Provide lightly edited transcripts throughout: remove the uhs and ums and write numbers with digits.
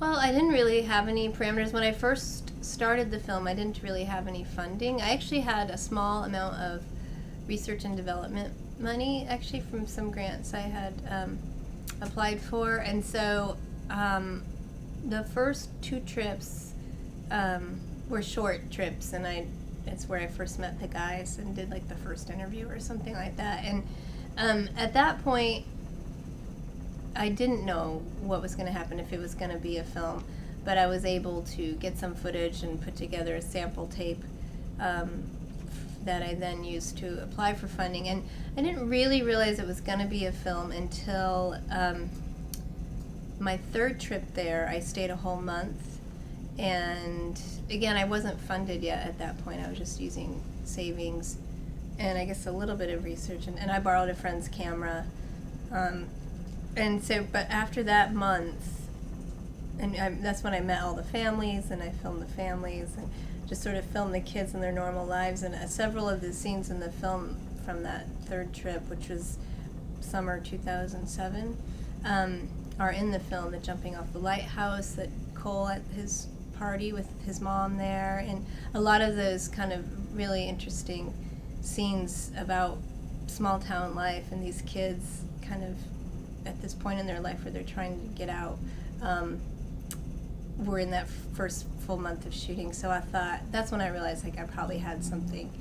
Well, I didn't really have any parameters. When I first started the film, I didn't really have any funding. I actually had a small amount of research and development money, actually, from some grants I had applied for. And so the first 2 trips were short trips, and it's where I first met the guys and did like the first interview or something like that. And at that point, I didn't know what was going to happen, if it was going to be a film, but I was able to get some footage and put together a sample tape that I then used to apply for funding. And I didn't really realize it was going to be a film until my 3rd trip there. I stayed a whole month, and again, I wasn't funded yet at that point. I was just using savings and I guess a little bit of research, and I borrowed a friend's camera. And so, but after that month, and that's when I met all the families, and I filmed the families, and just sort of filmed the kids and their normal lives. And several of the scenes in the film from that 3rd trip, which was summer 2007, are in the film. The jumping off the lighthouse, that Cole at his party with his mom there, and a lot of those kind of really interesting scenes about small town life and these kids kind of at this point in their life where they're trying to get out, were in that first full month of shooting. So I thought, that's when I realized like I probably had something,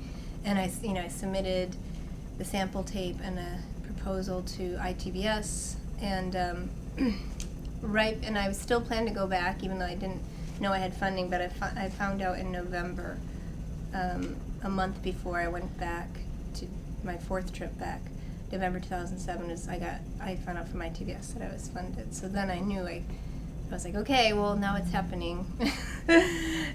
and I submitted the sample tape and a proposal to ITBS, and and I was still planning to go back, even though I didn't know I had funding. But I found out in November, a month before I went back to my 4th trip back. November 2007 is I found out from ITBS that I was funded. So then I knew I was like, okay, well, now it's happening.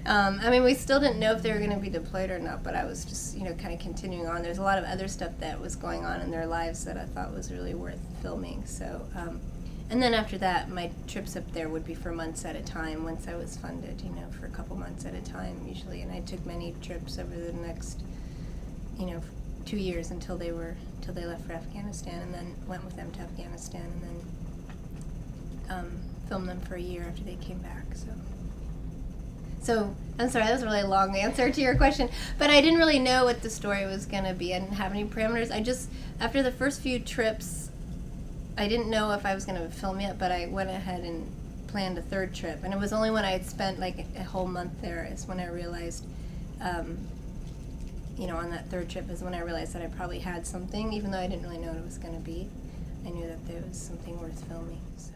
I mean, we still didn't know if they were going to be deployed or not, but I was just, kind of continuing on. There's a lot of other stuff that was going on in their lives that I thought was really worth filming. So, and then after that, my trips up there would be for months at a time once I was funded, for a couple months at a time usually. And I took many trips over the next, 2 years until they left for Afghanistan, and then went with them to Afghanistan, and then filmed them for a year after they came back. So I'm sorry, that was a really long answer to your question, but I didn't really know what the story was going to be. I didn't have any parameters. I just, after the first few trips, I didn't know if I was going to film yet, but I went ahead and planned a 3rd trip, and it was only when I had spent like a whole month there is when I realized, on that 3rd trip is when I realized that I probably had something, even though I didn't really know what it was going to be. I knew that there was something worth filming. So.